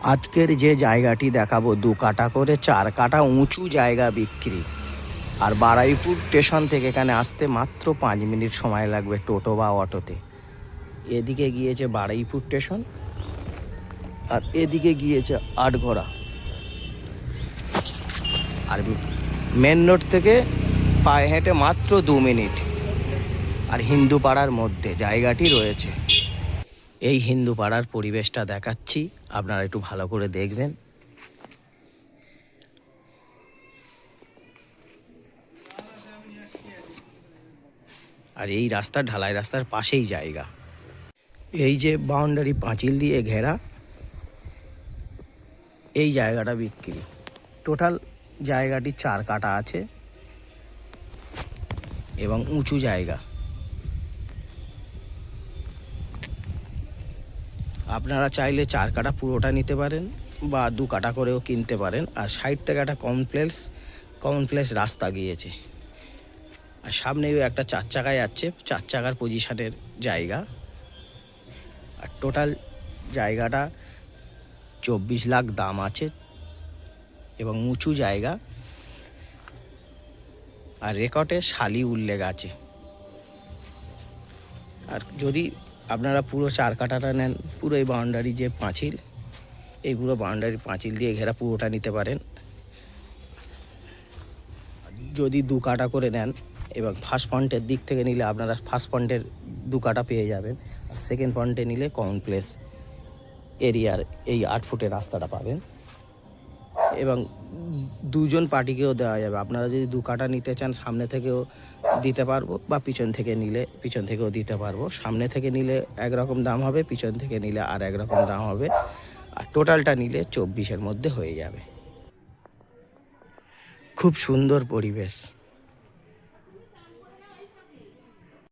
আজকের যে জায়গাটি দেখাবো 2 কাঠা করে 4 কাঠা উঁচু জায়গা বিক্রি। আর বারুইপুর স্টেশন থেকে এখানে আসতে মাত্র 5 মিনিট সময় লাগবে টোটো বা অটোতে। এদিকে গিয়েছে বারুইপুর স্টেশন আর এদিকে গিয়েছে আটঘরা। আর মেন রোড থেকে পায়ে হেঁটে মাত্র 2 মিনিট। আর হিন্দু পাড়ার মধ্যে জায়গাটি রয়েছে। এই হিন্দু পাড়ার পরিবেশটা দেখাচ্ছি, আপনারা একটু ভালো করে দেখবেন। আর এই রাস্তা ঢালাই রাস্তার পাশেই জায়গা। এই যে বাউন্ডারি পাঁচিল দিয়ে ঘেরা, এই জায়গাটা বিক্রি। টোটাল জায়গাটি 4 কাঠা আছে এবং উঁচু জায়গা। আপনারা চাইলে 4 কাঠা পুরোটা নিতে পারেন বা 2 কাঠা করেও কিনতে পারেন। আর সাইড থেকে একটা কমপ্লেক্স রাস্তা গিয়েছে। আর সামনেও একটা 4 চাকা যাচ্ছে, 4 চাকার পজিশনের জায়গা। আর টোটাল জায়গাটা 24 লাখ দাম আছে এবং উঁচু জায়গা। আর রেকর্ডে শালি উল্লেখ আছে। আর যদি আপনারা পুরো 4 কাঠাটা নেন, পুরো এই বাউন্ডারি যে পাঁচিল, এই পুরো বাউন্ডারি পাঁচিল দিয়ে ঘেরা পুরোটা নিতে পারেন। যদি 2 কাঠা করে নেন এবং ফার্স্ট পয়েন্টের দিক থেকে নিলে আপনারা ফার্স্ট পয়েন্টের 2 কাঠা পেয়ে যাবেন। আর সেকেন্ড পয়েন্টে নিলে কমপ্লেক্স এরিয়ার এই 8 ফুটের রাস্তাটা পাবেন। এবং 2জন পার্টিকেও দেওয়া যাবে। আপনারা যদি 2 কাঠা নিতে চান সামনে থেকেও দিতে পারবো, বা পিছন থেকে নিলে পিছন থেকেও দিতে পারবো। সামনে থেকে নিলে একরকম দাম হবে, পিছন থেকে নিলে আর একরকম দাম হবে। আর টোটালটা নিলে 24-এর মধ্যে হয়ে যাবে। খুব সুন্দর পরিবেশ।